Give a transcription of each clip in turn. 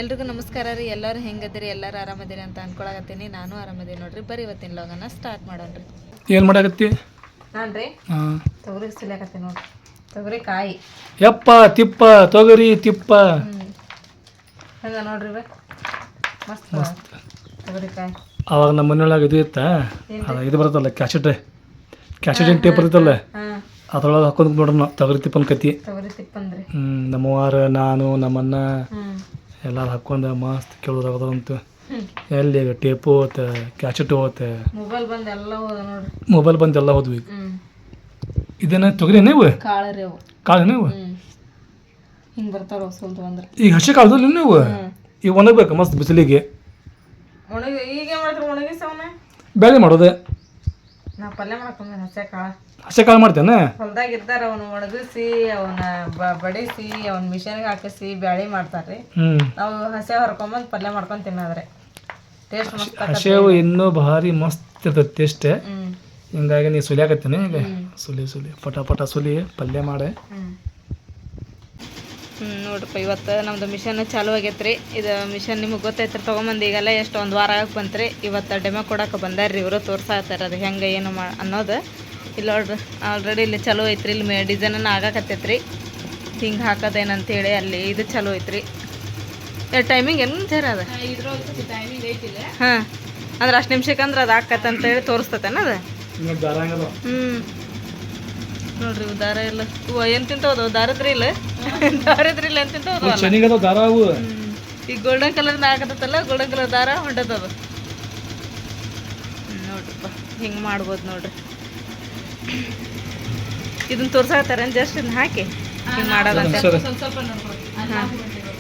ಎಲ್ರಿಗೂ ನಮಸ್ಕಾರ ರೀ. ಎಲ್ಲರೂ ಹೆಂಗದಿರಿ? ಎಲ್ಲರೂ ಆರಾಮದಿರಿ ಅಂತ ಅನ್ಕೊಳಕತ್ತೀನಿ. ನಾನು ಆರಾಮದೀನಿ ನೋಡ್ರಿ. ಬರ್ರಿ ಇವತ್ತಿನ ಲೋಗನ ಸ್ಟಾರ್ಟ್ ಮಾಡೋಣ್ರಿ. ಏನು ಮಾಡಾಕತ್ತಿ? ನಾನು ರೀ ತೊಗರಿ ಸುಲಿಯಾಕತ್ತೀನಿ ನೋಡ್ರಿ. ತೊಗರಿ ಕಾಯಿ ಯಪ್ಪ ತಿಪ್ಪ ತೊಗರಿ ತಿಪ್ಪ ಹಂಗ ನೋಡ್ರಿ ಮಸ್ತ್ ತೊಗರಿ ಕಾಯಿ. ಅವಾಗ ನಮ್ಮ ಮನೆಯೊಳಗೆ ಇದು ಇತ್ತ, ಇದು ಬರುತ್ತಲ್ಲ ಕ್ಯಾಸೆಟ್ ಟೇಪ್ ಬರುತ್ತಲ್ಲ, ಅದ್ರೊಳಗೆ ಹಾಕೊಂಡು ನೋಡ್ರಿ ನಾವು ತೊಗರಿ ತಿಪ್ಪನ ಕತ್ತಿ. ತೊಗರಿ ತಿಪ್ಪಂದ್ರಿ ನಮ್ಮವಾರ ನಾನು ನಮ್ಮನ್ನ ಎಲ್ಲಾರು ಹಾಕೊಂಡು ಮಸ್ತ್ ಕೇಳೋದಾಗದಂತು. ಎಲ್ಲಿ ಈಗ ಟೇಪು ಹೋಗುತ್ತೆ, ಕ್ಯಾಸೆಟ್ ಹೋಗುತ್ತೆ, ಮೊಬೈಲ್ ಬಂದು ಎಲ್ಲ ಹೋದ ನೋಡ್ರಿ. ಮೊಬೈಲ್ ಬಂದು ಎಲ್ಲ ಹೋದ್ವಿ. ಇದೇನ ತೊಗರಿ ನೀವು ಕಾಳರಿ ಅವು ಕಾಳು ನೀವು ಹಿಂಗೆ ಬರ್ತಾವ ಸ್ವಲ್ಪ ಬಂದ್ರೆ. ಈಗ ಹಸಿ ಕಾಳದಲ್ಲಿ ನೀವು ಈಗ ಒಣಗ್ಬೇಕು ಮಸ್ತ್ ಬಿಸಿಲಿಗೆ. ಒಣಗಿ ಈಗ ಮಾಡ್ತಾರೆ ಒಣಗಿಸವನ ಬೇಳೆ ಮಾಡೋದೆ. ನಾ ಪಲ್ಯ ಮಾಡ್ಕೊಂಡೆ ಹಸಿ ಕಾಳು ಮಾಡ್ತೇನೆ. ಹೊಲ್ದಾಗ ಇರ್ತಾರ ಅವನು ಒಣಗಿಸಿ ಅವನ ಬಡಿಸಿ ಅವನ ಮಿಷನ್ಗೆ ಹಾಕಿಸಿ ಬ್ಯಾಳಿ ಮಾಡ್ತಾರ್ರಿ. ನಾವು ಹಸಿ ಹರ್ಕೊಂಬಂದು ಪಲ್ಯ ಮಾಡ್ಕೊಂಡು ತಿನ್ನೋದ್ರೆ ಟೇಸ್ಟ್ ಮಸ್ತ್. ಹಸಿವು ಇನ್ನೂ ಭಾರಿ ಮಸ್ತ್ ಇರ್ತದೆ ಟೇಸ್ಟ್. ಹಿಂಗಾಗಿ ನೀ ಸುಲಿಯಾಕತ್ತೀನಿ. ಈಗ ಸುಲಿ ಪಟ ಸುಲಿ ಪಲ್ಯ ಮಾಡೆ. ನೋಡ್ರಪ್ಪ, ಇವತ್ತು ನಮ್ದು ಮಿಷನ್ ಚಾಲು ಆಗೈತ್ರಿ. ಇದು ಮಿಷನ್ ನಿಮಗೆ ಗೊತ್ತೈತ್ರಿ, ತೊಗೊಂಬಂದು ಈಗೆಲ್ಲ ಎಷ್ಟು ಒಂದು ವಾರ ಆಗಕ್ಕೆ ಬಂತ್ರಿ. ಇವತ್ತು ಡೆಮೋ ಕೊಡಕ್ಕೆ ಬಂದಾರ್ರಿ ಇವರು, ತೋರ್ಸಾತಾರೆ ಅದು ಹೆಂಗೆ ಏನು ಅನ್ನೋದು. ಇಲ್ಲಿ ನೋಡ್ರಿ ಆಲ್ರೆಡಿ ಇಲ್ಲಿ ಚಲೋ ಐತ್ರಿ. ಇಲ್ಲಿ ಡಿಸೈನನ್ನು ಆಗಾಕತ್ತೈತ್ರಿ. ಹಿಂಗೆ ಹಾಕೋದೇನಂತೇಳಿ ಅಲ್ಲಿ ಇದು ಚಲೋ ಐತ್ರಿ. ಟೈಮಿಂಗ್ ಏನು ಜರ ಅದ ಹಾಂ ಅಂದ್ರೆ ಅಷ್ಟು ನಿಮಿಷಕ್ಕೆ ಅಂದ್ರೆ ಅದು ಹಾಕತ್ತಂತೇಳಿ ತೋರಿಸ್ತತೇನ ಅದು. ನೋಡ್ರಿ ಇವು ದಾರ ಇಲ್ಲ. ಇವು ಏನು ತಿಂತವದು? ದಾರದ್ರಿ ಇಲ್ಲ ದಾರದ್ರಿಲ್ಲ ಏನು ತಿಂತವದು. ಈಗ ಗೋಲ್ಡನ್ ಕಲರ್ನ ಹಾಕತ್ತಲ್ಲ, ಗೋಲ್ಡನ್ ಕಲರ್ ದಾರ ಹೊಂಟದದು. ನೋಡ್ರಿಪ್ಪ ಹಿಂಗೆ ಮಾಡ್ಬೋದು ನೋಡ್ರಿ. ಇದನ್ನ ತೋರ್ಸಾಕತ್ತಾರ ಜಸ್ಟ್ ಇದನ್ನ ಹಾಕಿ ಹಿಂಗೆ ಮಾಡೋದಂತ.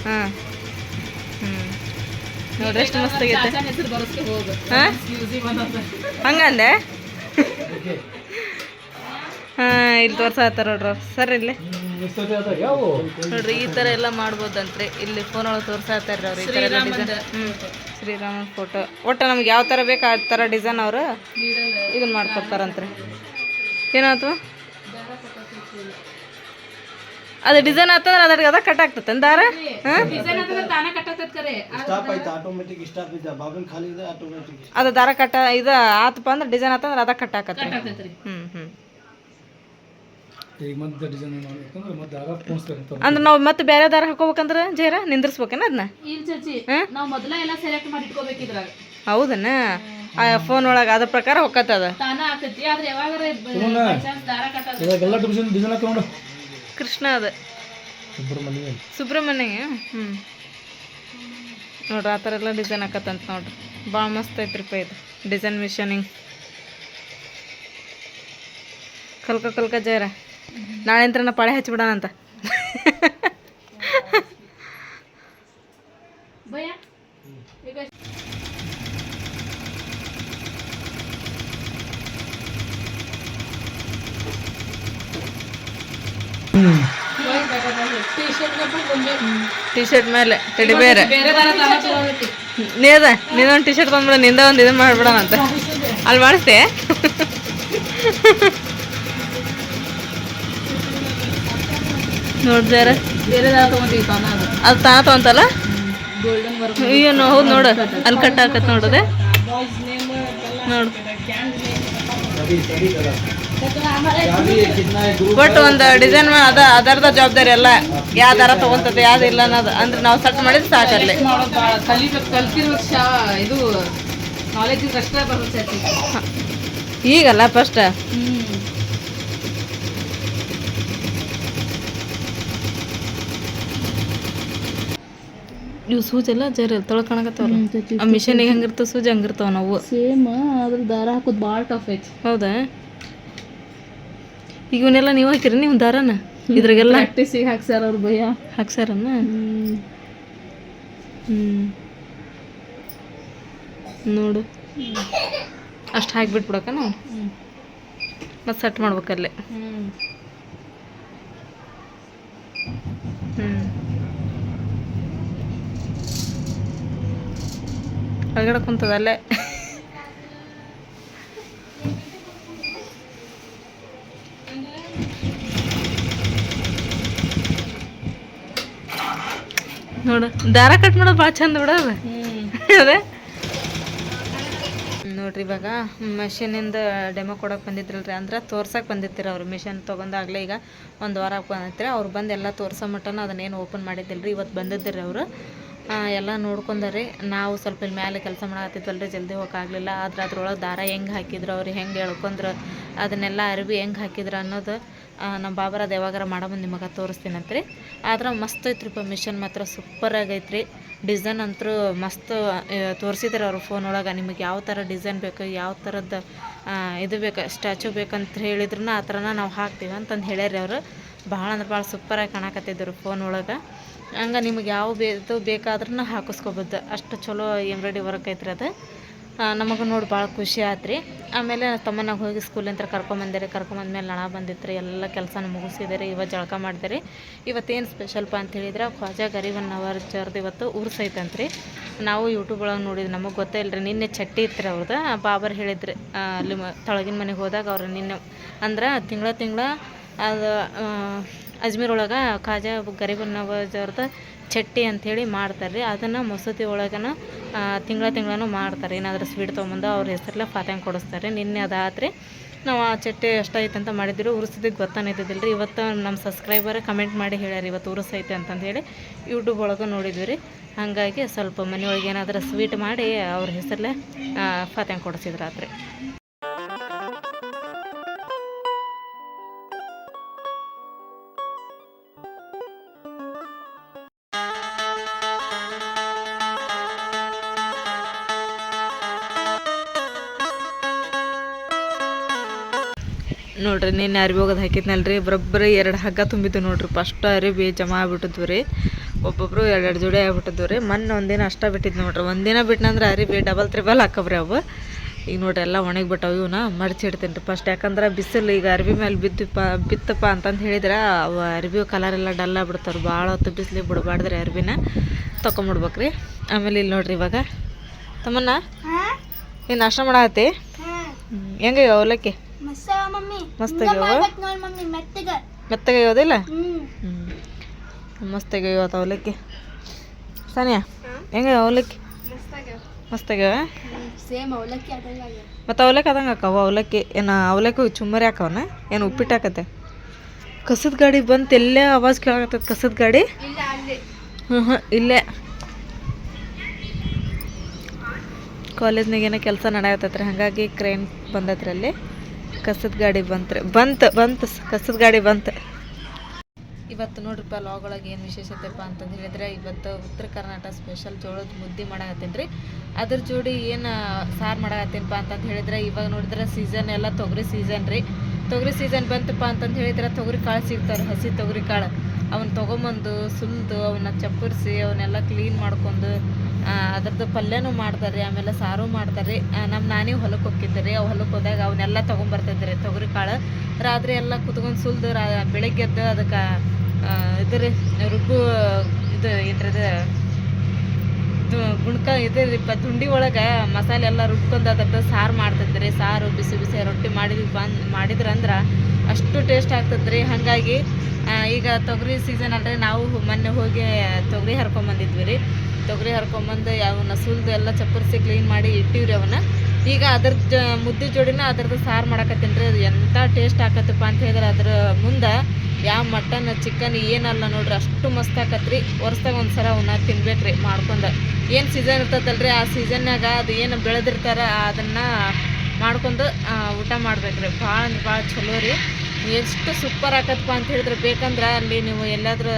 ಹಾಂ ನೋಡ್ರಿ ಎಷ್ಟು ಮಸ್ತ್ ಆಗೈತೆ. ಹಾಂ ಹಂಗಂದೆ. ಹಾಂ ಇಲ್ಲಿ ತೋರ್ಸಾಕತ್ತಾರ ನೋಡ್ರಿ ಸರ್. ಇಲ್ಲಿ ನೋಡ್ರಿ ಈ ಥರ ಎಲ್ಲ ಮಾಡ್ಬೋದಂತ್ರಿ. ಇಲ್ಲಿ ಫೋನ್ ಒಳಗೆ ತೋರ್ಸಾಕತ್ತಾರ ಅವ್ರು ಈ ಥರ ಎಲ್ಲ ಡಿಸೈನ್. ಶ್ರೀರಾಮನ ಫೋಟೋ ಒಟ್ಟು ನಮ್ಗೆ ಯಾವ ಥರ ಬೇಕು ಆ ಥರ ಡಿಸೈನ್ ಅವರು ಇದನ್ನ ಮಾಡ್ಕೊಡ್ತಾರಂತ್ರಿ. ಏನಾಯ್ತು ಅದು ಡಿಸೈನ್ ಆತಂದ್ರೆ ಅದ್ರಿಗೆ ಅದ ಕಟ್ ಆಗ್ತದೆ ದಾರ. ಅದು ದಾರ ಕಟ್ಟ ಇದು ಆತಪ್ಪ ಅಂದ್ರೆ ಡಿಸೈನ್ ಆತಂದ್ರೆ ಅದ ಕಟ್ ಆಕತ್ತೆ. ಅಂದ್ರೆ ನಾವು ಮತ್ತೆ ಬೇರೆ ದಾರ ಹಾಕೋಬೇಕಂದ್ರೆ ಜೇರ ನಿಂದ್ರಿಸ್ಬೇಕೇನ ಅದನ್ನ? ಹೌದನ ಫೋನ್ ಒಳಗೆ ಅದ್ರ ಪ್ರಕಾರ ಹೊಕ್ಕತ್ತದ. ಕೃಷ್ಣ ಅದ ಸುಬ್ರಹ್ಮಣ್ಯ. ನೋಡ್ರಿ ಆ ಥರ ಎಲ್ಲ ಡಿಸೈನ್ ಹಾಕತ್ತಂತ ನೋಡ್ರಿ. ಭಾಳ ಮಸ್ತ್ ಐತ್ರಿಪ್ಪ ಇದು ಡಿಸೈನ್ ಮಿಷನಿಂಗ್. ಕಲ್ಕ ಜೈರ ನಾಳೆ ಅಂತ ಪಾಳೆ ಹಚ್ಚಿಬಿಡೋಣ ಅಂತ. ಟಿ ಶರ್ಟ್ ಮೇಲೆ ಟೆಡಿ ಬೇರೆ ನೀನೊಂದು ಟಿ ಶರ್ಟ್ ತಂದ್ಬಿಡ, ನಿಂದ ಒಂದು ಇದನ್ನ ಮಾಡ್ಬಿಡೋಣ ಅಂತ. ಅಲ್ಲಿ ಮಾಡಿಸ್ತೆ ನೋಡ್ದಾರ ಅದು ತಾನ ತಗೊಂತಲ್ಲ. ಏನು ಹೌದು ನೋಡು ಅಲ್ಲಿ ಕಟ್ ಹಾಕತ್ ನೋಡದೆ ನೋಡು. ಬಟ್ ಒಂದು ಡಿಸೈನ್ ಅದ ಅದರದ ಜವಾಬ್ದಾರಿ ಎಲ್ಲ ಯಾವ ದಾರ ತಗೊಂತದೆ ಯಾವ್ದು ಇಲ್ಲ ಅನ್ನೋದು. ಅಂದ್ರೆ ನಾವು ಸೆಟ್ ಮಾಡಿದ್ರೆ ಸಾಕಲ್ಲಿ. ಇದು ನಾಲೆಜ್ ಅಷ್ಟೇ ಬರುತ್ತೆ ಈಗಲ್ಲ ಫಸ್ಟ್. ಇವು ಸೂಜಿ ಎಲ್ಲ ಜರ ತೊಳ್ಕೊಳಕತ್ತವಲ್ಲ. ಆ ಮಿಷನಿಗೆ ಹೆಂಗಿರ್ತಾವ ಸೂಜಿ ಹಂಗಿರ್ತಾವ. ನಾವು ಸೇಮ್ ಅದ್ರ ದಾರ ಹಾಕೋದು ಭಾಳ ಟಫ್ ಐತಿ. ಹೌದಾ? ಈಗ ಇವನ್ನೆಲ್ಲ ನೀವು ಹಾಕಿರಿ ನೀವು ದಾರನ ಇದ್ರಾಗೆಲ್ಲ ಪ್ರಾಕ್ಟೀಸಿಗೆ ಹಾಕ್ಸಾರ ಅವ್ರು ಭಯ ಹಾಕ್ಸಾರನ್ನ. ನೋಡು ಅಷ್ಟು ಹಾಕಿಬಿಟ್ಬಿಡಕ ನಾವು ಮತ್ತೆ ಸೆಟ್ ಮಾಡ್ಬೇಕಲ್ಲೇ. ಹೊರಗಡೆ ಕುಂತದಲ್ಲೇ. ನೋಡು ದಾರ ಕಟ್ ಮಾಡೋದು ಭಾಳ ಚಂದ ಬಿಡೋದು ಅದೇ ನೋಡ್ರಿ. ಇವಾಗ ಮಿಷಿನಿಂದ ಡೆಮೋ ಕೊಡೋಕೆ ಬಂದಿದ್ರಲ್ರಿ, ಅಂದ್ರೆ ತೋರ್ಸಕ್ಕೆ ಬಂದಿರ್ತೀರ ಅವ್ರು. ಮಿಷನ್ ತೊಗೊಂಡಾಗಲೇ ಈಗ 1 ವಾರ ಬಂದಿರ್ತೀರ ಅವ್ರು. ಬಂದು ಎಲ್ಲ ತೋರ್ಸೋ ಮಟ್ಟನ ಅದನ್ನೇನು ಓಪನ್ ಮಾಡಿದ್ದಿಲ್ರಿ, ಇವತ್ತು ಬಂದಿದ್ದಿರಿ ಅವರು. ಎಲ್ಲ ನೋಡ್ಕೊಂಡಾರಿ. ನಾವು ಸ್ವಲ್ಪ ಇಲ್ಲಿ ಮೇಲೆ ಕೆಲಸ ಮಾಡತ್ತಿದ್ವಲ್ರಿ, ಜಲ್ದಿ ಹೋಗೋಕ್ಕಾಗಲಿಲ್ಲ. ಆದ್ರೆ ಅದ್ರೊಳಗೆ ದಾರ ಹೆಂಗೆ ಹಾಕಿದ್ರು, ಅವ್ರು ಹೆಂಗೆ ಎಳ್ಕೊಂಡ್ರು, ಅದನ್ನೆಲ್ಲ ಅರಿವಿ ಹೆಂಗೆ ಹಾಕಿದ್ರು ಅನ್ನೋದು ನಮ್ಮ ಬಾಬರ ಅದು ಯಾವಾಗಾರ ಮಾಡೋ ನಿಮಗೆ ತೋರಿಸ್ತೀನಂತ್ರಿ. ಆದ್ರೆ ಮಸ್ತ್ ಐತ್ರಿಪ್ಪ ಮಿಷನ್, ಮಾತ್ರ ಸೂಪರ್ ಆಗೈತ್ರಿ. ಡಿಸೈನ್ ಅಂತೂ ಮಸ್ತ್ ತೋರಿಸಿದ್ರು ಅವರು ಫೋನ್ ಒಳಗೆ. ನಿಮಗೆ ಯಾವ ಥರ ಡಿಸೈನ್ ಬೇಕು, ಯಾವ ಥರದ್ದು ಇದು ಬೇಕು, ಸ್ಟ್ಯಾಚು ಬೇಕಂತ ಹೇಳಿದ್ರು ಆ ಥರನ ನಾವು ಹಾಕ್ತೀವಿ ಅಂತಂದು ಹೇಳ್ಯಾರಿ ಅವರು. ಭಾಳ ಅಂದ್ರೆ ಭಾಳ ಸೂಪರಾಗಿ ಕಾಣಕತ್ತಿದ್ರು ಫೋನ್ ಒಳಗೆ. ಹಂಗೆ ನಿಮಗೆ ಯಾವ ಬೇಕಾದ್ರೂ ಹಾಕಿಸ್ಕೊಬೋದು, ಅಷ್ಟು ಚಲೋ ಎಂಬ್ರಾಯ್ಡ್ರಿ ವರ್ಕ್ ಐತ್ರಿ ಅದು. ನಮಗೆ ನೋಡಿ ಭಾಳ ಖುಷಿ ಆಯ್ತು ರೀ. ಆಮೇಲೆ ತಮ್ಮನಾಗ ಹೋಗಿ ಸ್ಕೂಲಿಂದ ಕರ್ಕೊಂಬಂದ್ಮೇಲೆ ನಳ ಬಂದಿತ್ತು ರೀ. ಎಲ್ಲ ಕೆಲಸನ ಮುಗಿಸಿದೆ ರೀ. ಇವತ್ತು ಜಳಕ ಮಾಡಿದೆ ರೀ. ಇವತ್ತೇನು ಸ್ಪೆಷಲ್ಪ ಅಂತ ಹೇಳಿದ್ರೆ ಖ್ವಾಜಾ ಗರೀಬ್ ನವಾಜ್ರದ್ದು ಇವತ್ತು ಉರ್ಸ್ ಐತಂತ್ರಿ. ನಾವು ಯೂಟ್ಯೂಬ್ ಒಳಗೆ ನೋಡಿದ್ವಿ, ನಮಗೆ ಗೊತ್ತೇ ಇಲ್ಲ ರೀ. ನಿನ್ನೆ ಚಟ್ಟಿ ಇತ್ತು ರೀ ಅವ್ರದ್ದು. ಬಾಬರ್ ಹೇಳಿದ್ರಿ ಅಲ್ಲಿ ತಳಗಿನ ಮನೆಗೆ ಹೋದಾಗ ಅವ್ರು ನಿನ್ನೆ ಅಂದ್ರೆ ತಿಂಗಳ ಅದು ಅಜ್ಮೀರ್ ಒಳಗೆ ಖ್ವಾಜಾ ಗರೀಬ್ ನವಾಜ್ ಅವ್ರದ್ದು ಚಟ್ಟಿ ಅಂಥೇಳಿ ಮಾಡ್ತಾರೆ ರೀ. ಅದನ್ನು ಮಸೂತಿ ಒಳಗನ ತಿಂಗಳೂ ಮಾಡ್ತಾರೆ. ಏನಾದರೂ ಸ್ವೀಟ್ ತೊಗೊಂಬಂದು ಅವ್ರ ಹೆಸರಲ್ಲೇ ಫಾತ್ಯಾನ್ ಕೊಡಿಸ್ತಾರೆ. ನಿನ್ನೆ ಅದಾತ್ರಿ. ನಾವು ಆ ಚಟ್ಟಿ ಎಷ್ಟೈತೆ ಅಂತ ಮಾಡಿದ್ರು. ಉರ್ಸಿದ್ದಕ್ಕೆ ಗೊತ್ತಾನಿದ್ದಿಲ್ಲ ರೀ. ಇವತ್ತು ನಮ್ಮ ಸಬ್ಸ್ಕ್ರೈಬರ್ ಕಮೆಂಟ್ ಮಾಡಿ ಹೇಳ್ಯಾರ ಇವತ್ತು ಉರ್ಸ್ ಐತೆ ಅಂತಂದೇಳಿ. ಯೂಟ್ಯೂಬ್ ಒಳಗೆ ನೋಡಿದ್ವಿ ರೀ. ಹಾಗಾಗಿ ಸ್ವಲ್ಪ ಮನೆಯೊಳಗೆ ಏನಾದರೂ ಸ್ವೀಟ್ ಮಾಡಿ ಅವ್ರ ಹೆಸರಲ್ಲೇ ಫಾತ್ಯಾನ್ ಕೊಡಿಸಿದ್ರು ಆತ್ರಿ. ನೋಡ್ರಿ ನಿನ್ನೆ ಅರಿವಿ ಹೋಗೋದು ಹಾಕಿದ್ನಲ್ರಿ, ಬರೋಬ್ಬರಿ 2 ಹಗ್ಗ ತುಂಬಿದ್ದು ನೋಡ್ರಿ. ಫಸ್ಟ್ ಅರಿವಿ ಜಮಾ ಆಗ್ಬಿಟ್ಟಿದ್ವು ರೀ. ಒಬ್ಬೊಬ್ರು 2 ಜೋಡಿ ಆಗ್ಬಿಟ್ಟಿದ್ವು ರೀ. ಮೊನ್ನೆ ಒಂದಿನ ಅಷ್ಟ ಬಿಟ್ಟಿದ್ದು ನೋಡ್ರಿ. ಒಂದಿನ ಬಿಟ್ಟನಂದ್ರೆ ಅರಿವಿ ಡಬಲ್ ತ್ರಿಬಲ್ ಹಾಕಬ್ರಿ ಅವು. ಈಗ ನೋಡ್ರಿ ಎಲ್ಲ ಒಣಗಿ ಬಿಟ್ಟವು. ಇವನ್ನ ಮಡಚಿಡ್ತೀನಿ ರೀ ಫಸ್ಟ್. ಯಾಕಂದ್ರೆ ಬಿಸಿಲು ಈಗ ಅರಿವಿ ಮೇಲೆ ಬಿತ್ತಪ್ಪ ಅಂತಂದು ಹೇಳಿದ್ರೆ ಅವು ಅರಿವಿ ಕಲರ್ ಎಲ್ಲ ಡಲ್ ಆಗ್ಬಿಡ್ತಾರೆ. ಭಾಳ ಹೊತ್ತು ಬಿಸಿಲಿಗೆ ಬಿಡಬಾರ್ದ್ರಿ ಅರಿವಿನ ತೊಗೊಂಬಿಡ್ಬೇಕ್ರಿ. ಆಮೇಲೆ ಇಲ್ಲಿ ನೋಡ್ರಿ ಇವಾಗ ತಮ್ಮನ್ನ ಏನು ನಾಷ್ಟ ಮಾಡಾತಿ. ಹೆಂಗೆ ಅವಲಕ್ಕಿ ಮಸ್ತಾಗ್ಯಾವ, ಮೆತ್ತಗಾಗ್ಯಾವದಿಲ್ಲ. ಮಸ್ತಾಗ್ಯಾವ ಅವಲಕ್ಕಿ. ಸಾನಿಯಾ ಹೆಂಗೆ ಅವಲಕ್ಕಿ ಮಸ್ತಾಗ್ಯಾವ. ಮತ್ತು ಅವಲಕ್ಕಿ ಅದಂಗೆ ಹಾಕವ. ಅವಲಕ್ಕಿ ಏನು ಅವಲಕ್ಕಿ ಚುಮ್ಮರಿ ಹಾಕವನ ಏನು ಉಪ್ಪಿಟ್ಟು ಹಾಕತ್ತೆ. ಕಸದ ಗಾಡಿ ಬಂತು, ಎಲ್ಲೇ ಆವಾಜ್ ಕೇಳಾಕತ್ತೈತೆ ಕಸದ ಗಾಡಿ. ಇಲ್ಲೇ ಕಾಲೇಜ್ನಾಗ ಏನೋ ಕೆಲಸ ನಡೆಯತ್ತೈತ್ರಿ, ಹಾಗಾಗಿ ಕ್ರೇನ್ ಬಂದೈತ್ರಿ. ಅಲ್ಲಿ ಕಸದ ಗಾಡಿ ಬಂತು ಕಸದ ಗಾಡಿ ಬಂತು. ಇವತ್ತು ನೋಡ್ರಿಪ್ಪ ಲಾಗ್ ಒಳಗೆ ಏನು ವಿಶೇಷತೆಪ್ಪ ಅಂತಂದು ಹೇಳಿದ್ರೆ, ಇವತ್ತು ಉತ್ತರ ಕರ್ನಾಟಕ ಸ್ಪೆಷಲ್ ಜೋಳದ ಮುದ್ದೆ ಮಾಡಾಕತ್ತೀನಿ ರೀ. ಅದ್ರ ಜೋಡಿ ಏನು ಸಾರು ಮಾಡಾಕತ್ತೀನಪ್ಪ ಅಂತಂದು ಹೇಳಿದ್ರೆ, ಇವಾಗ ನೋಡಿದ್ರೆ ಸೀಸನ್ ಎಲ್ಲ ತೊಗರಿ ಸೀಸನ್ ರೀ. ತೊಗರಿ ಸೀಸನ್ ಬಂತಪ್ಪ ಅಂತಂದು ಹೇಳಿದ್ರೆ ತೊಗರಿ ಕಾಳು ಸಿಗ್ತಾರೆ, ಹಸಿ ತೊಗರಿ ಕಾಳು. ಅವನ್ನ ತೊಗೊಂಬಂದು ಸುಲಿದು ಅವನ್ನ ಚಪ್ಪರಿಸಿ ಅವನ್ನೆಲ್ಲ ಕ್ಲೀನ್ ಮಾಡ್ಕೊಂಡು ಅದ್ರದ್ದು ಪಲ್ಯನೂ ಮಾಡ್ತಾರೆ, ಆಮೇಲೆ ಸಾರು ಮಾಡ್ತಾರೆ. ನಾನೇ ಹೊಲಕ್ಕೆ ಹೋಗಿದ್ದೆ ರೀ. ಹೊಲಕ್ಕೆ ಹೋದಾಗ ಅವನ್ನೆಲ್ಲ ತೊಗೊಂಬರ್ತಿದ್ದೆ ರೀ ತೊಗರಿ ಕಾಳು. ರಾತ್ರಿ ಎಲ್ಲ ಕುತ್ಕೊಂಡು ಸುಲಿದು ಬೆಳಗ್ಗೆ ಎದ್ದು ಅದಕ್ಕೆ ಇದು ರೀ ರುಬ್ಬು ಇದು ಏನ್ರದ ಗುಣ್ಕ ಇದು ರೀ ದುಂಡಿ ಒಳಗೆ ಮಸಾಲೆ ಎಲ್ಲ ರುಬ್ಕೊಂಡು ಅದ್ರದ್ದು ಸಾರು ಮಾಡ್ತಿದ್ರಿ. ಸಾರು ಬಿಸಿ ಬಿಸಿ ರೊಟ್ಟಿ ಮಾಡಿದ್ರಂದ್ರೆ ಅಷ್ಟು ಟೇಸ್ಟ್ ಆಗ್ತದ್ರಿ. ಹಾಗಾಗಿ ಈಗ ತೊಗರಿ ಸೀಸನ್ ಅಲ್ರಿ. ನಾವು ಮೊನ್ನೆ ಹೋಗಿ ತೊಗರಿ ಹರ್ಕೊಂಬಂದಿದ್ವಿ ರೀ. ತೊಗರಿ ಹರ್ಕೊಂಬಂದು ಅವನ್ನ ಸುಲಿದು ಎಲ್ಲ ಚಪ್ಪರಿಸಿ ಕ್ಲೀನ್ ಮಾಡಿ ಇಟ್ಟಿವ್ರಿ ಅವನ್ನ. ಈಗ ಅದ್ರದ್ದು ಮುದ್ದೆ ಜೋಡಿನ ಅದ್ರದ್ದು ಸಾರು ಮಾಡಾಕತ್ತೀನಿ ರೀ. ಅದು ಎಂಥ ಟೇಸ್ಟ್ ಆಕತ್ತಪ್ಪ ಅಂತ ಹೇಳಿದ್ರೆ ಅದ್ರ ಮುಂದೆ ಯಾವ ಮಟನ್ ಚಿಕನ್ ಏನಲ್ಲ ನೋಡ್ರಿ, ಅಷ್ಟು ಮಸ್ತ್ ಆಕತ್ರಿ. ವರ್ಷದಾಗ ಒಂದು ಸಲ ಅವನ್ನ ತಿನ್ಬೇಕ್ರಿ ಮಾಡ್ಕೊಂಡು. ಏನು ಸೀಸನ್ ಇರ್ತೈತಲ್ರಿ ಆ ಸೀಸನ್ನಾಗ ಅದು ಏನು ಬೆಳೆದಿರ್ತಾರ ಅದನ್ನು ಮಾಡ್ಕೊಂಡು ಊಟ ಮಾಡ್ಬೇಕ್ರಿ. ಭಾಳ ಅಂದ್ರೆ ಭಾಳ ಚಲೋ ರೀ. ಎಷ್ಟು ಸೂಪರ್ ಆಕತ್ತಪ್ಪ ಅಂತ ಹೇಳಿದ್ರೆ, ಬೇಕಂದ್ರೆ ಅಲ್ಲಿ ನೀವು ಎಲ್ಲಾದ್ರೂ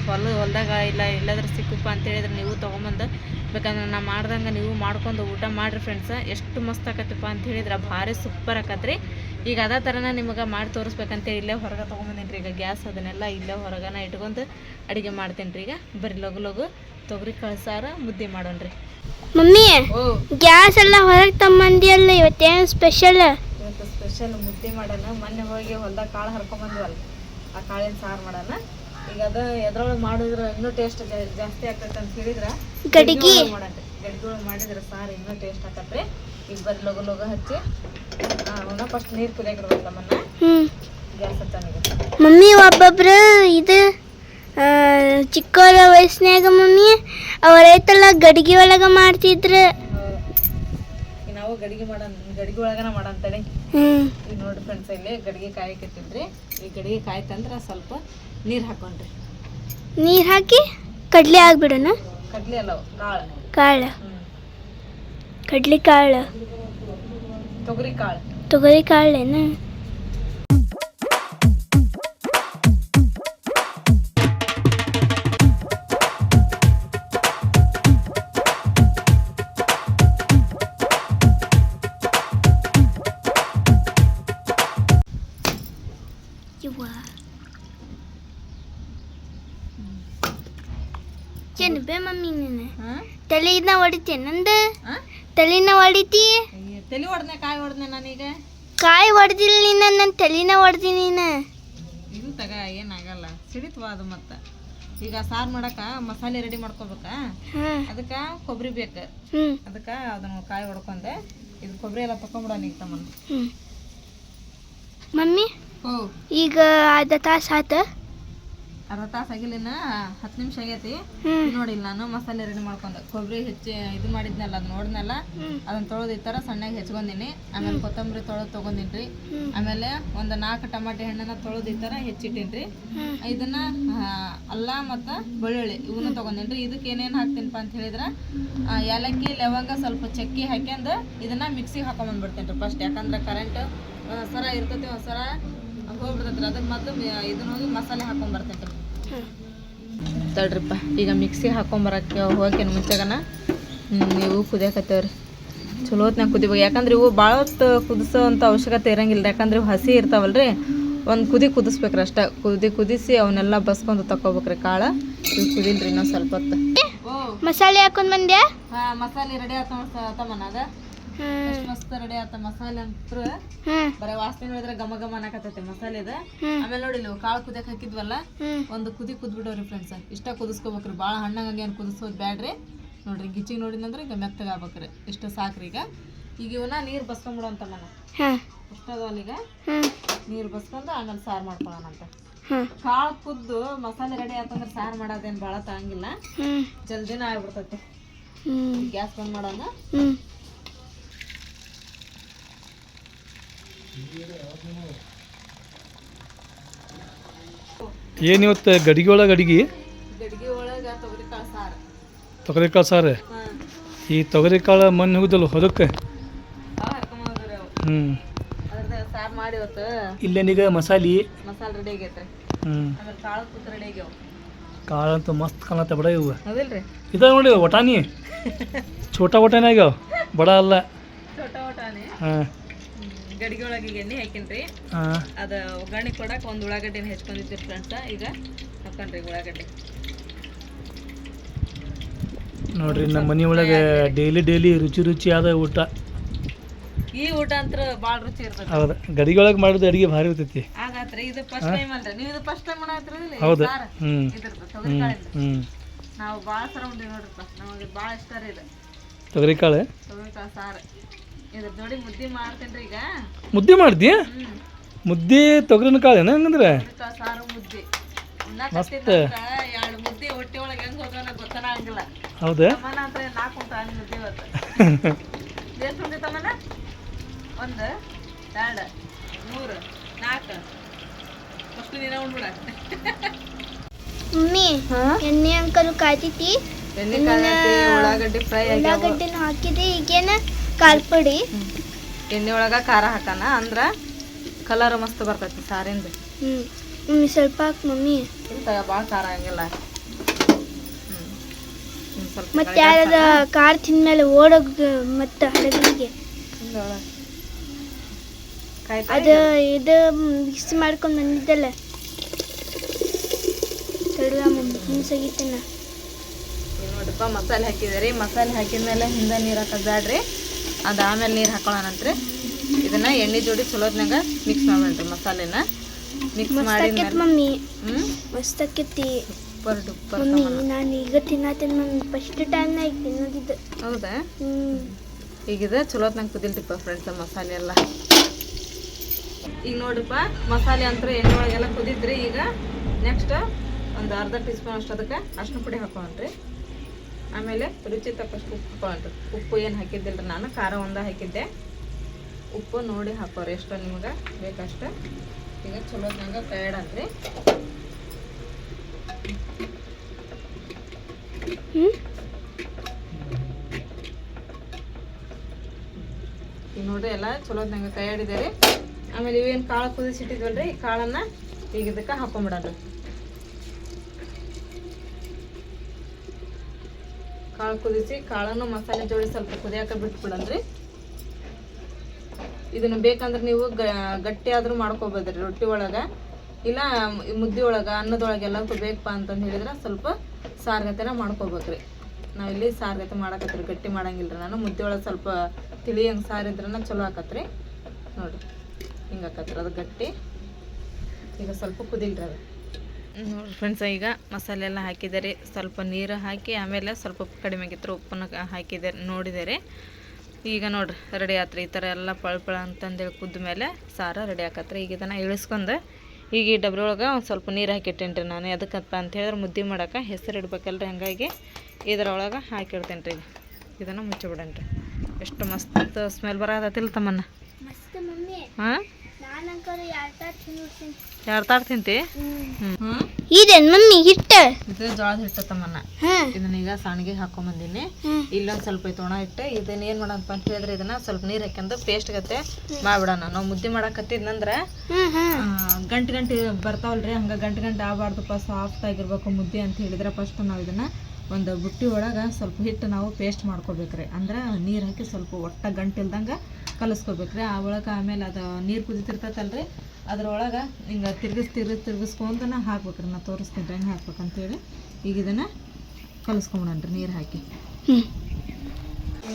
ಹೊಲದಾಗ ಇಲ್ಲ ಎಲ್ಲಾದ್ರೂ ಸಿಕ್ಕಪ್ಪ ಅಂತ ಹೇಳಿದ್ರೆ ನೀವು ತೊಗೊಂಬಂದು ಬೇಕಂದ್ರೆ ನಾ ಮಾಡ್ದಂಗೆ ನೀವು ಮಾಡ್ಕೊಂಡು ಊಟ ಮಾಡಿರಿ ಫ್ರೆಂಡ್ಸ. ಎಷ್ಟು ಮಸ್ತ್ ಆಕತ್ತಪ್ಪ ಅಂತ ಹೇಳಿದ್ರೆ ಭಾರಿ ಸೂಪರ್ ಆಕತ್ರಿ. ಈಗ ಅದೇ ಥರನ ನಿಮಗೆ ಮಾಡಿ ತೋರಿಸ್ಬೇಕಂತೇಳಿ ಇಲ್ಲೇ ಹೊರಗೆ ತೊಗೊಂಬಂದಿನಿ ರೀ. ಈಗ ಗ್ಯಾಸ್ ಅದನ್ನೆಲ್ಲ ಇಲ್ಲೇ ಹೊರಗನ ಇಟ್ಕೊಂಡು ಅಡುಗೆ ಮಾಡ್ತೀನಿ ರೀ. ಈಗ ಬರೀ ಲಗು ತೊಗರಿ ಕಾಳು ಸಾರು ಮುದ್ದೆ ಮಾಡೋಣ್ರಿ. ಮಮ್ಮಿ ಗ್ಯಾಸ್ ಎಲ್ಲ ಹೊರಗೆ ತಮ್ಮಂದಿಯಲ್ಲ, ಇವತ್ತೇನು ಸ್ಪೆಷಲ್? ಇವತ್ತು ಸ್ಪೆಷಲ್ ಮುದ್ದೆ ಮಾಡೋಣ. ಮೊನ್ನೆ ಹೋಗಿ ಹೊಲ್ದಾಗ ಕಾಳು ಹರ್ಕೊಂಬಂದ್ವಲ್ಲ, ಆ ಕಾಳಿನ ಸಾರು ಮಾಡೋಣ. ಈಗ ಅದು ಎದ್ರೊಳಗೆ ಮಾಡಿದ್ರೆ ಇನ್ನೂ ಟೇಸ್ಟ್ ಜಾಸ್ತಿ ಆಗ್ತೈತೆ ಅಂತ ಹೇಳಿದ್ರೆ ಗಡಿಗೆ ಮಾಡೋಣ್ರಿ. ಗಡಿಗೆ ಒಳಗೆ ಮಾಡಿದ್ರೆ ಸಾರು ಇನ್ನೂ ಟೇಸ್ಟ್ ಆಗತ್ರಿ. ಈಗ ಬರೀ ಲಗು ಹಚ್ಚಿ ಅವನ್ನ ಫಸ್ಟ್ ನೀರು ಕುದಿಯಾಕಿಡ್ಬೇಕಲ್ಲ ಮನ್ನ ಗ್ಯಾಸ್ ಹಚ್ಚನಿಗೆ. ಮಮ್ಮಿ ಒಬ್ಬೊಬ್ರು ಇದು ಚಿಕ್ಕವರ ವಯಸ್ಸಿನಾಗ ಮಮ್ಮಿ ಅವರೈತಲ್ಲ ಗಡಿಗೆ ಒಳಗೆ ಮಾಡ್ತಿದ್ರು. ನಾವು ಗಡಿಗೆ ಒಳಗನ ಮಾಡಂತೇಳಿ. ಹ್ಞೂ ಈಗ ನೋಡ್ರಿ ಫ್ರೆಂಡ್ಸ್, ಇಲ್ಲಿ ಗಡಿಗೆ ಕಾಯಕ್ಕಿಟ್ಟಿದ್ರಿ. ಈ ಗಡಿಗೆ ಕಾಯ್ತಂದ್ರೆ ಸ್ವಲ್ಪ ನೀರು ಹಾಕೊಂಡ್ರಿ. ನೀರು ಹಾಕಿ ಕಡ್ಲೆ ಆಗ್ಬಿಡೋಣ. ಕಡ್ಲಿ ಅಲ್ಲ, ಕಾಳು. ಕಾಳು, ಕಡ್ಲೆ ಕಾಳು, ತೊಗರಿ ಕಾಳು. ತೊಗರಿ ಕಾಳೇನು? ಏನು ಬೇ ಮಮ್ಮಿ ನೀನು ತಲೆನ ಹೊಡಿತೀಯ? ನಂದು ತಲೆನ ಹೊಡಿತಿ? ತಲೆ ಹೊಡೆದ್ನೆ, ಕಾಯಿ ಹೊಡೆದ್ನೆ ನಾನೀಗ. ಕಾಯಿ ಹೊಡೆದಿಲ್ಲ ನೀನು, ನನ್ನ ತಲೆನ ಹೊಡೆದಿ ನೀನು. ಇದು ತಗ, ಏನಾಗಲ್ಲ, ಸಿಡಿತ್ವ ಅದು. ಮತ್ತೆ ಈಗ ಸಾರು ಮಾಡಕ ಮಸಾಲೆ ರೆಡಿ ಮಾಡ್ಕೋಬೇಕ. ಅದಕ್ಕೆ ಕೊಬ್ಬರಿ ಬೇಕು. ಅದಕ್ಕೆ ಅದನ್ನು ಕಾಯಿ ಹೊಡ್ಕೊಂಡೆ. ಇದು ಕೊಬ್ಬರಿ ಎಲ್ಲ ತಕೊಂಬಿಡೋಣ ಈಗ ತಮ್ಮನ. ಮಮ್ಮಿ ಈಗ ಅರ್ಧ ತಾಸು ಆತ? ಅರ್ಧ ತಾಸು ಆಗಿಲ್ಲಿನ 10 ನಿಮಿಷ ಆಗೈತಿ. ನೋಡಿಲ್ಲ, ನಾನು ಮಸಾಲೆ ರೆಡಿ ಮಾಡ್ಕೊಂಡೆ. ಕೊಬ್ಬರಿ ಹೆಚ್ಚಿ ಇದು ಮಾಡಿದ್ನಲ್ಲ, ಅದು ನೋಡಿದ್ನಲ್ಲ, ಅದನ್ನ ತೊಳೆದು ಈ ಥರ ಸಣ್ಣಗೆ ಹೆಚ್ಕೊಂಡೀನಿ. ಆಮೇಲೆ ಕೊತ್ತಂಬರಿ ತೊಗೊಂಡಿನ್ರಿ. ಆಮೇಲೆ ಒಂದು 4 ಟಮಾಟೆ ಹಣ್ಣನ್ನ ತೊಳೆದು ಈ ಥರ ಹೆಚ್ಚಿಟ್ಟಿನ್ರಿ. ಇದನ್ನ ಅಲ್ಲ ಮತ್ತು ಬೆಳ್ಳುಳ್ಳಿ ಇವನ್ನ ತೊಗೊಂಡಿನ್ರಿ. ಇದಕ್ಕೆ ಏನೇನು ಹಾಕ್ತೀನಪ್ಪ ಅಂತ ಹೇಳಿದ್ರೆ ಏಲಕ್ಕಿ, ಲವಂಗ, ಸ್ವಲ್ಪ ಚಕ್ಕಿ ಹಾಕ್ಯಂದು ಇದನ್ನ ಮಿಕ್ಸಿಗೆ ಹಾಕೊಂಬಂದ್ಬಿಡ್ತೀನಿ ರೀ ಫಸ್ಟ್. ಯಾಕಂದ್ರೆ ಕರೆಂಟ್ ಒಂದ್ಸರ ಇರ್ತೈತಿ, ಒಂದ್ಸರ ಹೋಗ್ಬಿಡ್ತೈತ್ರಿ. ಅದಕ್ಕೆ ಮೊದಲು ಇದನ್ನ ಹೋಗಿ ಮಸಾಲೆ ಹಾಕೊಂಬರ್ತೈತಿ ರೀ. ತಡ್ರಿಪ್ಪ, ಈಗ ಮಿಕ್ಸಿ ಹಾಕೊಂಬರಕ್ಕೆ ಹೋಗೇನು ಮುಂಚೆಗನ ಇವು ಕುದಿಯಕತ್ತೇವ್ರಿ. ಚಲೋ ಹೊತ್ನಾಗ ಕುದಿಬೇಕು. ಯಾಕಂದ್ರೆ ಇವು ಭಾಳ ಹೊತ್ತು ಕುದಿಸೋ ಅಂಥ ಅವಶ್ಯಕತೆ ಇರಂಗಿಲ್ಲ. ಯಾಕಂದ್ರೆ ಇವು ಹಸಿ ಇರ್ತಾವಲ್ರಿ, ಒಂದು ಕುದಿಸ್ಬೇಕ್ರಿ ಅಷ್ಟೇ. ಕುದಿಸಿ ಅವನ್ನೆಲ್ಲ ಬಸ್ಕೊಂಡು ತಗೋಬೇಕ್ರಿ ಕಾಳು. ಇವು ಕುದಿಲ್ರಿ ಇನ್ನೊಂದು ಸ್ವಲ್ಪ ಹೊತ್ತು. ಮಸಾಲೆ ಹಾಕೊಂಡ್ ಬಂದೆ? ಹಾಂ, ಮಸಾಲೆ ರೆಡಿ ಆತಮ್ಮನಾಗ. ಎಷ್ಟು ಮಸ್ತ್ ರೆಡಿ ಆತ ಮಸಾಲೆ ಅಂತೂ. ಬರೀ ವಾಸನೆ ನೋಡಿದ್ರೆ ಘಮ ಘಮ ಅನ್ನಕತ್ತೈತಿ ಮಸಾಲೆದ. ಆಮೇಲೆ ನೋಡಿ ಇಲ್ಲಿ ಕಾಳು ಕುದಿಯಕ್ಕೆ ಹಾಕಿದ್ವಲ್ಲ, ಒಂದು ಕುದ್ಬಿಡೋರಿ ಫ್ರೆಂಡ್ಸ್. ಇಷ್ಟ ಕುದಿಸ್ಕೋಬೇಕ್ರಿ, ಭಾಳ ಹಣ್ಣಂಗೆ ಏನು ಕುದಿಸೋದು ಬ್ಯಾಡ್ರಿ. ನೋಡ್ರಿ ಗಿಚಿಗೆ ನೋಡಿದಂದ್ರೆ ಈಗ ಮೆತ್ತಗೆ ಆಗ್ಬೇಕ್ರಿ. ಇಷ್ಟ ಸಾಕ್ರಿ. ಈಗ ಇವನ್ನ ನೀರು ಬಸ್ಕೊಂಡ್ಬಿಡೋಂತ ಮನ ಇಷ್ಟದವಲ್ಲ. ಈಗ ನೀರು ಬಸ್ಕೊಂಡು ಆಮೇಲೆ ಸಾರು ಮಾಡ್ಕೊಳ್ಳೋಣ ಅಂತ. ಕಾಳು ಕುದ್ದು ಮಸಾಲೆ ರೆಡಿ ಆತಂದ್ರೆ ಸಾರು ಮಾಡೋದೇನು ಭಾಳ ತಗಂಗಿಲ್ಲ, ಜಲ್ದಿನ ಆಗ್ಬಿಡ್ತೈತಿ. ಗ್ಯಾಸ್ ಬಂದ್ ಮಾಡೋಣ. ಏನು ಇವತ್ತು ಗಡಿಗೆ ಒಳಗೆ ಗಡಿಗೆ ಒಳಗೆ ತೊಗರಿ ಕಾಳು ಸಾರು. ಈ ತೊಗರಿ ಕಾಳು ಮಣ್ಣು ಹೋಗುದಲ್ಲ ಹೊಲಕ್ಕೆ. ಸಾರು ಮಾಡಿ ಇವತ್ತು ಇಲ್ಲೇನೀಗ ಮಸಾಲೆ ರೆಡಿ ಆಗೈತೆ. ಆಮೇಲೆ ಕಾಳು ಕೂತು ರೆಡಿ ಆಗ್ಯಾವ. ಕಾಳು ಅಂತೂ ಮಸ್ತ್ ಕಾಣತ್ತೆ ಬಡ. ಇವು ಹೌದಿಲ್ರಿ? ಇದ ನೋಡಿ ಒಟಾನಿ, ಛೋಟಾ ಒಟಾನಿ ಆಗ್ಯಾವ, ಬಡ ಅಲ್ಲ. ಛೋಟಾ ಒಟಾನಿ. ಹಾಂ, ಗಡಿಗೆ ಒಳಗೆ ಎಣ್ಣೆ ಹಾಕಿನ್ರಿ. ಅದು ಒಗ್ಗರಣೆ ಕೊಡಕ್ಕೆ ಒಂದು ಉಳ್ಳಾಗಡ್ಡಿನ ಹೆಚ್ಕೊಂಡಿದ್ದೀರಿ ಫ್ರೆಂಡ್ಸ. ಈಗ ಹಾಕೊಂಡ್ರಿ ಉಳ್ಳಾಗಡ್ಡಿ. ನೋಡ್ರಿ, ನಮ್ಮ ಮನೆ ಒಳಗೆ ಡೈಲಿ ರುಚಿಯಾದ ಊಟ. ಈ ಊಟ ಅಂತ ಭಾಳ ರುಚಿ ಇರ್ತದೆ. ಹೌದು, ಗಡಿಗೆ ಒಳಗೆ ಮಾಡೋದು ಅಡಿಗೆ ಭಾರಿ ಇರ್ತೈತಿ. ಹಾಗಾತ್ರಿ ಇದು ಫಸ್ಟ್ ಟೈಮ್ ಅಲ್ರಿ ನೀವು? ಇದು ಫಸ್ಟ್ ಟೈಮ್ ಮಾಡತ್ರಿ? ಹೌದು. ನಾವು ಭಾಳ ಸರ ಉಂಡಿವಿ ನೋಡ್ರಿಪ್ಪ. ನಮಗೆ ಭಾಳ ಇಷ್ಟ ರೀ ಇದು ತೊಗರಿ ಕಾಳು ಸಾರು. ಇದ್ರ ನೋಡಿ ಮುದ್ದೆ ಮಾಡ್ತೇನ್ರಿ ಈಗ. ಮುದ್ದೆ ಮಾಡ್ತೀಯ? ಮುದ್ದೆ ತೊಗರಿನ ಕಾಳೇನ ಹಂಗಂದ್ರೆ? ಸಾರು ಮುದ್ದೆ ಮಸ್ತ್. 2 ಮುದ್ದೆ ಹೊಟ್ಟೆ ಒಳಗೆ ಹೆಂಗ್ ಹೋದ ಗೊತ್ತನ ಆಗಿಲ್ಲ. ಹೌದಾ? ತಮ್ಮನ ಅಂತ 4 ಉಂಟು ಮುದ್ದೆ ಇವತ್ತು. ಎಷ್ಟು ಉಂಟು ತಮ್ಮನ? 1 2 3 4. ಫಸ್ಟ್ ನೀನ ಉಂಡ್ಬಿಡ. ಮಮ್ಮಿ ಎಣ್ಣೆ ಅಂಕಲು ಕಾಯ್ತೈತಿ. ಎಣ್ಣೆ ಕಾಯ್ತೈತಿ, ಉಳ್ಳಾಗಡ್ಡಿ ಫ್ರೈ ಆಗಿ ಉಳ್ಳಾಗಡ್ಡಿನ ಹಾಕಿದೆ. ಈಗೇನ ಕಾಲ್ ಪುಡಿ ಎಣ್ಣೆ ಒಳಗೆ ಖಾರ ಹಾಕೋಣ, ಅಂದ್ರೆ ಕಲರ್ ಮಸ್ತ್ ಬರ್ತೈತಿ ಸಾರಿಂದ. ಮಮ್ಮಿ ಸ್ವಲ್ಪ ಹಾಕಿ ಮಮ್ಮಿ. ಇಂತಾಗ ಭಾಳ ಖಾರ ಆಗಂಗಿಲ್ಲ. ಮತ್ತೆ ಯಾರಾದ ಖಾರ ತಿಂದ್ಮೇಲೆ ಓಡೋಗ ಮತ್ತೆ ಹಡಗಲಿಗೆ ಅದು ಇದು ಮಿಕ್ಸ್ ಮಾಡ್ಕೊಂಡು ಬಂದಿದ್ದಲ್ಲ. ಹಿಂಸಗಿತ್ತೇನ ನೋಡ್ರಿಪ್ಪ, ಮಸಾಲೆ ಹಾಕಿದ್ರಿ. ಮಸಾಲೆ ಹಾಕಿದ್ಮೇಲೆ ಹಿಂದೆ ನೀರು ಹಾಕೋದು ಬ್ಯಾಡ್ರಿ, ಅದು ಆಮೇಲೆ ನೀರು ಹಾಕೊಳ್ಳೋಣಂತ್ರಿ. ಇದನ್ನ ಎಣ್ಣೆ ಜೋಡಿ ಚಲೋದ್ನಾಗ ಮಿಕ್ಸ್ ಮಾಡ್ಬೇಡ್ರಿ. ಮಸಾಲೆನ ಮಿಕ್ಸ್ ಮಾಡಿ ಮಮ್ಮಿ ಮಸ್ತ್ ಆಕೈತಿ. ಮಮ್ಮಿ ನಾನು ಈಗ ತಿನ್ನತ್ತೇನೆ ಮಮ್ಮಿ. ಫಸ್ಟ್ ಟೈಮ್ ಈಗ ತಿನ್ನೋದಿದ್ದು. ಹೌದಾ? ಈಗಿದ ಚಲೋತ್ನಾಗ ಕುದಿಲ್ರಿಪ್ಪ ಫ್ರೆಂಡ್ಸ್ ಮಸಾಲೆ ಎಲ್ಲ. ಈಗ ನೋಡ್ರಿಪ್ಪ, ಮಸಾಲೆ ಅಂತ ಎಣ್ಣೆ ಒಳಗೆಲ್ಲ ಕುದಿದ್ರಿ. ಈಗ ನೆಕ್ಸ್ಟ್ ಒಂದು ಅರ್ಧ ಟೀ ಸ್ಪೂನ್ ಅಷ್ಟು ಅದಕ್ಕೆ ಅರ್ಶಿನ ಪುಡಿ ಹಾಕೋಣ್ರಿ. ಆಮೇಲೆ ರುಚಿ ತಕ್ಕಷ್ಟು ಉಪ್ಪು ಹಾಕೊಳ್ಳೋಣ್ರಿ. ಉಪ್ಪು ಏನು ಹಾಕಿದ್ದಿಲ್ಲ ರೀ, ನಾನು ಖಾರ ಒಂದೇ ಹಾಕಿದ್ದೆ. ಉಪ್ಪು ನೋಡಿ ಹಾಕೋರಿ ಎಷ್ಟು ನಿಮ್ಗೆ ಬೇಕಷ್ಟು. ಈಗ ಚಲೋದ್ನಾಗ ಕೈಯಾಡನ್ರಿ. ಈಗ ನೋಡ್ರಿ ಎಲ್ಲ ಚಲೋದ್ನಾಗ ಕೈಯಾಡಿದೆ. ಆಮೇಲೆ ಇವೇನು ಕಾಳು ಕುದಿಸಿಟ್ಟಿದ್ವಲ್ರಿ, ಈ ಕಾಳನ್ನ ಈಗ ಇದಕ್ಕೆ ಹಾಕೊಂಬಿಡೋಣ. ಕಾಳು ಕುದಿಸಿ ಕಾಳನ್ನು ಮಸಾಲೆ ಜೋಡಿ ಸ್ವಲ್ಪ ಕುದಿಯಾಕ ಬಿಟ್ಬಿಡನ್ರಿ. ಇದನ್ನು ಬೇಕಂದ್ರೆ ನೀವು ಗಟ್ಟಿ ಆದ್ರೂ ಮಾಡ್ಕೋಬೋದ್ರಿ ರೊಟ್ಟಿ ಒಳಗೆ, ಇಲ್ಲ ಮುದ್ದೆ ಒಳಗೆ ಅನ್ನದೊಳಗೆ ಎಲ್ಲಕ್ಕೂ ಬೇಕಪ್ಪ ಅಂತಂದು ಹೇಳಿದ್ರೆ ಸ್ವಲ್ಪ ಸಾರ್ಗತೆನ ಮಾಡ್ಕೋಬೇಕ್ರಿ. ನಾವಿಲ್ಲಿ ಸಾರ್ಗತೆ ಮಾಡಕತ್ರಿ, ಗಟ್ಟಿ ಮಾಡಂಗಿಲ್ರಿ. ನಾನು ಮುದ್ದೆ ಒಳಗೆ ಸ್ವಲ್ಪ ತಿಳಿ ಹಂಗೆ ಸಾರಿದ್ರನ್ನ ಚಲೋ ಆಕತ್ರಿ. ನೋಡಿರಿ ಹಿಂಗೆ ಆಕತ್ರಿ ಅದು ಗಟ್ಟಿ. ಈಗ ಸ್ವಲ್ಪ ಕುದಿಲ್ರಿ ಅದು. ನೋಡಿರಿ ಫ್ರೆಂಡ್ಸ್, ಈಗ ಮಸಾಲೆ ಎಲ್ಲ ಹಾಕಿದ್ದಾರೆ. ಸ್ವಲ್ಪ ನೀರು ಹಾಕಿ ಆಮೇಲೆ ಸ್ವಲ್ಪ ಕಡಿಮೆ ಆಗಿತ್ತು ಉಪ್ಪನ್ನು ಹಾಕಿದೆ ನೋಡಿದರೆ. ಈಗ ನೋಡ್ರಿ ರೆಡಿ ಆತ್ರಿ. ಈ ಥರ ಎಲ್ಲ ಪಳ ಅಂತಂದೇಳಿ ಕುದ್ದ ಮೇಲೆ ಸಾರ ರೆಡಿ ಆಕತ್ರಿ. ಈಗ ಇದನ್ನು ಇಳಿಸ್ಕೊಂಡು ಈಗ ಈ ಡಬ್ರಿ ಒಳಗೆ ಒಂದು ಸ್ವಲ್ಪ ನೀರು ಹಾಕಿಟ್ಟೇನಿ ರೀ ನಾನು. ಅದಕ್ಕಪ್ಪ ಅಂತ ಹೇಳಿದ್ರೆ ಮುದ್ದೆ ಮಾಡೋಕೆ ಹೆಸರು ಇಡ್ಬೇಕಲ್ರಿ, ಹಾಗಾಗಿ ಇದರೊಳಗೆ ಹಾಕಿಡ್ತೇನೆ ರೀ. ಇದನ್ನು ಮುಚ್ಚಿಬಿಡೇನಿ ರೀ. ಎಷ್ಟು ಮಸ್ತ್ ಸ್ಮೆಲ್ ಬರತ್ತಲ್ಲ ತಮ್ಮನ್ನ. ಹಾಂ, ಎರಡು ತಾಡು ತಿಂತಿ? ಇದೇನು ಮಮ್ಮಿ ಹಿಟ್ಟು? ಇದು ಜೋಳದ ಹಿಟ್ಟು ತಮ್ಮನ್ನ. ಇದನ್ನೀಗ ಸಣ್ಣಗೆ ಹಾಕೊಂಬಂದಿನಿ. ಇಲ್ಲೊಂದು ಸ್ವಲ್ಪ ಐತೆ ಒಣ ಹಿಟ್ಟು. ಇದನ್ನ ಏನು ಮಾಡೋಣಪ್ಪ ಅಂತ ಹೇಳಿದ್ರೆ ಇದನ್ನ ಸ್ವಲ್ಪ ನೀರು ಹಾಕ್ಯಂದು ಪೇಸ್ಟ್ ಗತೆ ಮಾಡ್ಬಿಡೋಣ. ನಾವು ಮುದ್ದೆ ಮಾಡಕತ್ತಿದ್ನಂದ್ರೆ ಗಂಟು ಬರ್ತಾವಲ್ರಿ, ಹಂಗೆ ಗಂಟು ಆಗಬಾರ್ದಪ್ಪ, ಸಾಫ್ಟ್ ಆಗಿರ್ಬೇಕು ಮುದ್ದೆ ಅಂತ ಹೇಳಿದ್ರೆ ಫಸ್ಟ್ ನಾವು ಇದನ್ನ ಒಂದು ಬುಟ್ಟಿ ಒಳಗೆ ಸ್ವಲ್ಪ ಹಿಟ್ಟು ನಾವು ಪೇಸ್ಟ್ ಮಾಡ್ಕೋಬೇಕ್ರಿ. ಅಂದ್ರೆ ನೀರು ಹಾಕಿ ಸ್ವಲ್ಪ ಒಟ್ಟ ಗಂಟಿಲ್ದಂಗೆ ಕಲಿಸ್ಕೋಬೇಕ್ರಿ. ಆ ಒಳಗೆ ಆಮೇಲೆ ಅದು ನೀರು ಕುದಿತಿರ್ತೈತಲ್ರಿ, ಅದ್ರೊಳಗೆ ಹಿಂಗೆ ತಿರ್ಗಿಸ್ಕೊಂತನ ಹಾಕ್ಬೇಕ್ರಿ. ನಾನು ತೋರಿಸ್ತೀನಿ ಹೆಂಗೆ ಹಾಕ್ಬೇಕಂತೇಳಿ. ಈಗ ಇದನ್ನು ಕಲಿಸ್ಕೊಂಬಿಡನ್ರಿ ನೀರು ಹಾಕಿ.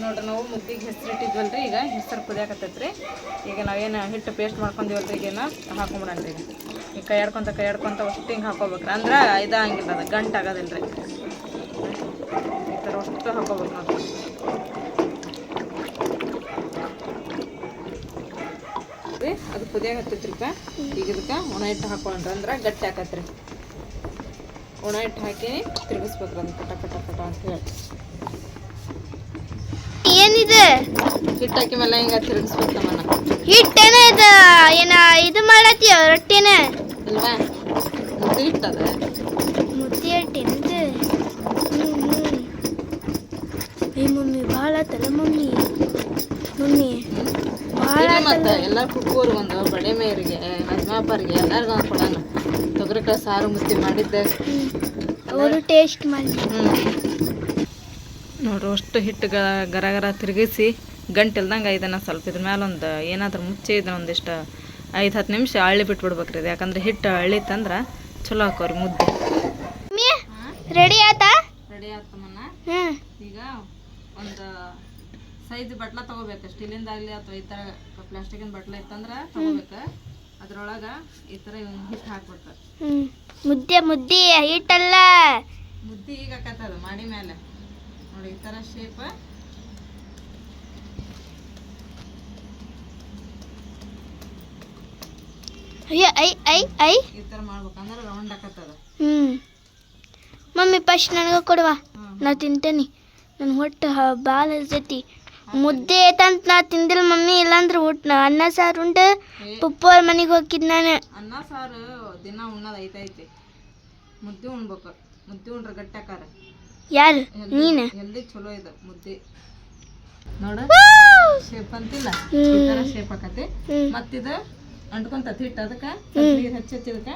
ನೋಡ್ರಿ ನಾವು ಮುದ್ದಿಗೆ ಹೆಸರು ಇಟ್ಟಿದ್ವಲ್ರಿ, ಈಗ ಹೆಸರು ಕುದಿಯಾಕತ್ತೈತ್ರಿ. ಈಗ ನಾವೇನು ಹಿಟ್ಟು ಪೇಸ್ಟ್ ಮಾಡ್ಕೊಂಡಿವಲ್ರಿ, ಈಗೇನು ಹಾಕೊಂಬಿಡನ್ರಿ. ಈಗ ಕೈಯಾಡ್ಕೊಂತ ಅಷ್ಟು ಹಿಂಗೆ ಹಾಕೋಬೇಕ್ರಿ. ಅಂದ್ರೆ ಇದಾಗಿಲ್ಲ, ಅದು ಗಂಟು ಆಗೋದಿಲ್ಲ ರೀ. ಈ ಥರ ಅಷ್ಟು ಹಾಕೋಬೇಕು ನಾವು. ಅದು ಕುದಿಯಾಗತ್ತೈತ್ರಿಪ್ಪ. ಈಗ ಇದಕ್ಕೆ ಒಣ ಹಿಟ್ಟು ಹಾಕೊಂಡ್ರಿ ಅಂದ್ರೆ ಗಟ್ಟಿ ಹಾಕತ್ರಿ. ಒಣ ಹಿಟ್ಟು ಹಾಕಿ ತಿರುಗಿಸ್ಬೇಕ್ರಿ ಅದನ್ನ ಪಟ ಪಟ ಪಟ ಅಂತ ಹೇಳಿ. ಏನಿದೆ ಹಿಟ್ಟು ಹಾಕಿ ಮೇಲೆ ಹಿಂಗೆ ತಿರುಗಿಸ್ಬೇಕು ನಮ್ಮನ್ನ. ಹಿಟ್ಟೇನ ಇದು ಏನ ಇದು ಮಾಡತ್ತೀಯ ರೊಟ್ಟಿನ ಇಲ್ವಾ? ಮುದ್ದೆ ಹಿಟ್ಟದ ಮುದ್ದೆ ಹಿಟ್ಟೇನಿದು? ಏ ಮಮ್ಮಿ ಭಾಳ ಆತಲ್ಲ ಮಮ್ಮಿ. ಭಾಳ ಮತ್ತು ಎಲ್ಲ ಕುಕ್ಕೋರು ಒಂದು ಬಡೆ ಮೇಯರಿಗೆ ಹಜ್ಮಾಪರಿಗೆ ಎಲ್ಲರಿಗೂ ಕೊಡೋಣ. ತೊಗರಿಕಾಳು ಸಾರು ಮುದ್ದೆ ಮಾಡಿದ್ದೆ ಅವರು ಟೇಸ್ಟ್ ಮಾಡಿ. ನೋಡ್ರಿ ಅಷ್ಟು ಹಿಟ್ಟು ಗರ ತಿರುಗಿಸಿ ಗಂಟಿಲ್ದಂಗೆ ಇದನ್ನು ಸ್ವಲ್ಪ ಇದ್ರ ಮೇಲೆ ಒಂದು ಏನಾದ್ರೂ ಮುಚ್ಚಿ ಇದನ್ನ ಒಂದಿಷ್ಟು 5-10 ನಿಮಿಷ ಅಳ್ಳಿ ಬಿಟ್ಬಿಡ್ಬೇಕ್ರಿ. ಇದು ಯಾಕಂದ್ರೆ ಹಿಟ್ಟು ಅಳ್ಳಿತ್ತಂದ್ರೆ ಚಲೋ ಹಾಕೋರಿ ಮುದ್ದೆ. ರೆಡಿ ಆತಾ? ರೆಡಿ ಆಗ್ತಮ್ಮನ್ನ. ಈಗ ಒಂದು ಸೈಜ್ ಬಟ್ಲ ತೊಗೋಬೇಕು, ಸ್ಟೀಲಿಂದಾಗಲಿ ಅಥವಾ ಈ ಥರ ಪ್ಲಾಸ್ಟಿಕಿನ ಬಟ್ಲ ಇತ್ತಂದ್ರೆ ತೊಗೋಬೇಕು. ಅದ್ರೊಳಗೆ ಈ ಥರ ಹಿಟ್ಟು ಹಾಕ್ಬೇಕು. ಮುದ್ದೆ ಹಿಟ್ಟಲ್ಲ, ಮುದ್ದೆ ಈಗ ಹಾಕತ್ತದ ಮಾಡಿ ಮೇಲೆ ನೋಡಿ ಈ ಥರ ಶೇಪ್. ಈ ಥರ ಮಾಡ್ಬೇಕಂದ್ರೆ ರೌಂಡ್ ಹಾಕತ್ತದ. ಮಮ್ಮಿ ಫಸ್ಟ್ ನನಗೆ ಕೊಡುವ, ನಾ ತಿಂತೇನೆ. ನನ್ನ ಹೊಟ್ಟೆ ಭಾಳ ಹಸ್ತೈತಿ. ಮುದ್ದೆ ಐತಂತ ನಾ ತಿಂದಿಲ್ಲ ಮಮ್ಮಿ, ಇಲ್ಲಾಂದ್ರೆ ಊಟ ಅನ್ನ ಸಾರು ಉಂಟು ಪಪ್ಪವ್ರ ಮನೆಗೆ ಹೋಗಿದ್ ನಾನು. ಅನ್ನ ಸಾರು ದಿನ ಉಣ್ಣೋದು ಐತೈತಿ, ಮುದ್ದೆ ಉಣ್ಬೇಕು. ಮುದ್ದೆ ಉಂಡ್ರೆ ಗಟ್ಟಿ ಹಾಕಾರ. ಯಾರು ನೀನು? ಎಲ್ಲಿ ಚಲೋ ಇದೆ ಮುದ್ದೆ ನೋಡ. ಶೇಪ್ ಅಂತಿಲ್ಲ, ಈ ಥರ ಶೇಪ್ ಹಾಕತಿ. ಮತ್ತಿದು ಅಂಟ್ಕೊಂತತಿ ಹಿಟ್ಟು, ಅದಕ್ಕೆ ನೀರು ಹಚ್ಚದಕ್ಕೆ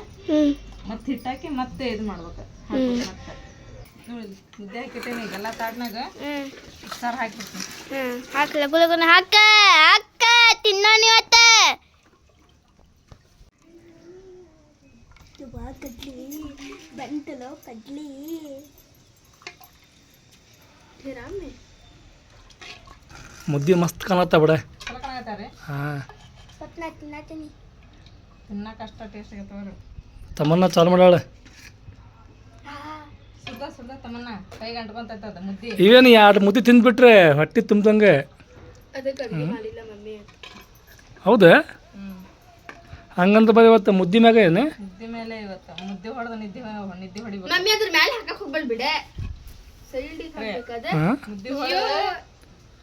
ಮತ್ತೆ ಹಿಟ್ಟು ಹಾಕಿ ಮತ್ತೆ ಇದು ಮಾಡ್ಬೇಕು. ಮತ್ತೆ ನೋಡಿ ಮುದ್ದೆ ಹಾಕಿಟ್ಟೇನೆ. ಈಗೆಲ್ಲ ತಾಟ್ನಾಗ ಸಾರು ಹಾಕಿಬಿಡ್ತೀನಿ. ಹಾಕ ಲಗು ಲಗುನ ಹಾಕ ಹಾಕ ತಿನ್ನೋಣ ಇವತ್ತ. ಕಡ್ಲಿ ಬಂತಲೋ ಕಡ್ಲಿ. ಮುದ್ದೆ ಮಸ್ತ್ ಕಾಣತ್ತ ಬಿಡ. ಚಲೋ ಕಾಣತ್ತಾರ. ಹಾಂ, ತಿನ್ನತೀನಿ. ತಿನ್ನಕ್ಕೆ ಅಷ್ಟ ಟೇಸ್ಟ್ ಆಗತ್ತವ್ರಿ. ತಮ್ಮನ್ನ ಚಾಲು ಮಾಡಾಳ. ಸುದ್ದ ತಮ್ಮನ್ನ ಕೈಗೆ ಅಂಟ್ಕೊಂತೈತದ ಮುದ್ದೆ. ಇವೇನು 2 ಮುದ್ದೆ ತಿಂದ್ಬಿಟ್ರೆ ಹೊಟ್ಟೆ ತುಂಬ್ದಂಗೆ. ಹೌದಾ? ಹಂಗಂತ ಬರೀ ಇವತ್ತು ಮುದ್ದಿ ಮ್ಯಾಗ ಏನು ಮುದ್ದೆ ಮೇಲೆ ಇವತ್ತು ಮುದ್ದೆ ಹೊಡೆದು ನಿದ್ದೆ ಹೊಡಿಬೇಕು. ಮಮ್ಮಿ ಅದ್ರ ಮೇಲೆ ಹಾಕಕ್ ಹೋಗ್ಬೇಡ ಬಿಡೆ ಸೈಡ್ ಹಾಕಬೇಕಾದ ಹಾಂ ಮುದ್ದೆ ಹೊಡೆದು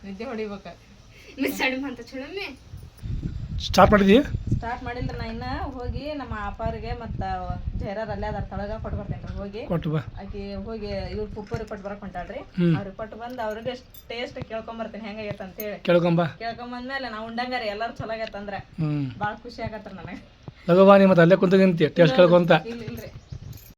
ನಿದ್ದೆ ಹೊಡಿಬೇಕು. ಮಿಸ್ ಅಡಿ ಅಂತ ಚುಳಮ್ಮಿ ಸ್ಟಾರ್ಟ್ ಮಾಡಿದ್ವಿ. ಸ್ಟಾರ್ಟ್ ಮಾಡಿಲ್ಲ ನಾ ಇನ್ನ ಹೋಗಿ ನಮ್ಮ ಅಪ್ಪರಿಗೆ ಮತ್ತು ಜೈರಾರ್ ಅಲ್ಲೇ ಅದ್ರ ತಳಗ ಕೊಟ್ಟು ಬರ್ತೇನೆ ಹೋಗಿ. ಕೊಟ್ಟು ಬಾ. ಆಕಿ ಹೋಗಿ ಇವ್ರ ಪುಪ್ಪರಿಗೆ ಕೊಟ್ಟು ಬರಕ್ ಹೊಂಟಾಳ್ರಿ. ಅವ್ರಿಗೆ ಕೊಟ್ಟು ಬಂದು ಅವ್ರಿಗೆ ಟೇಸ್ಟ್ ಕೇಳ್ಕೊಂಬರ್ತೇನೆ ಹೆಂಗಾಗೈತೆ ಅಂತೇಳಿ. ಕೇಳ್ಕೊಂಬ. ಕೇಳ್ಕೊಂಬಂದ್ಮೇಲೆ ನಾವು ಉಂಡಂಗಾರಿ ಎಲ್ಲರೂ ಚಲೋ ಆಗೈತೆ ಅಂದ್ರೆ ಹ್ಞೂ ಭಾಳ ಖುಷಿ ಆಗತ್ತ ನನಗೆ. ಲಘು ಬಾ, ನೀ ಮತ್ತೆ ಅಲ್ಲೇ ಕುಂತ ನಿಂತಿ ಟೇಸ್ಟ್ ಕೇಳ್ಕೊಂತ. ಇಲ್ರಿ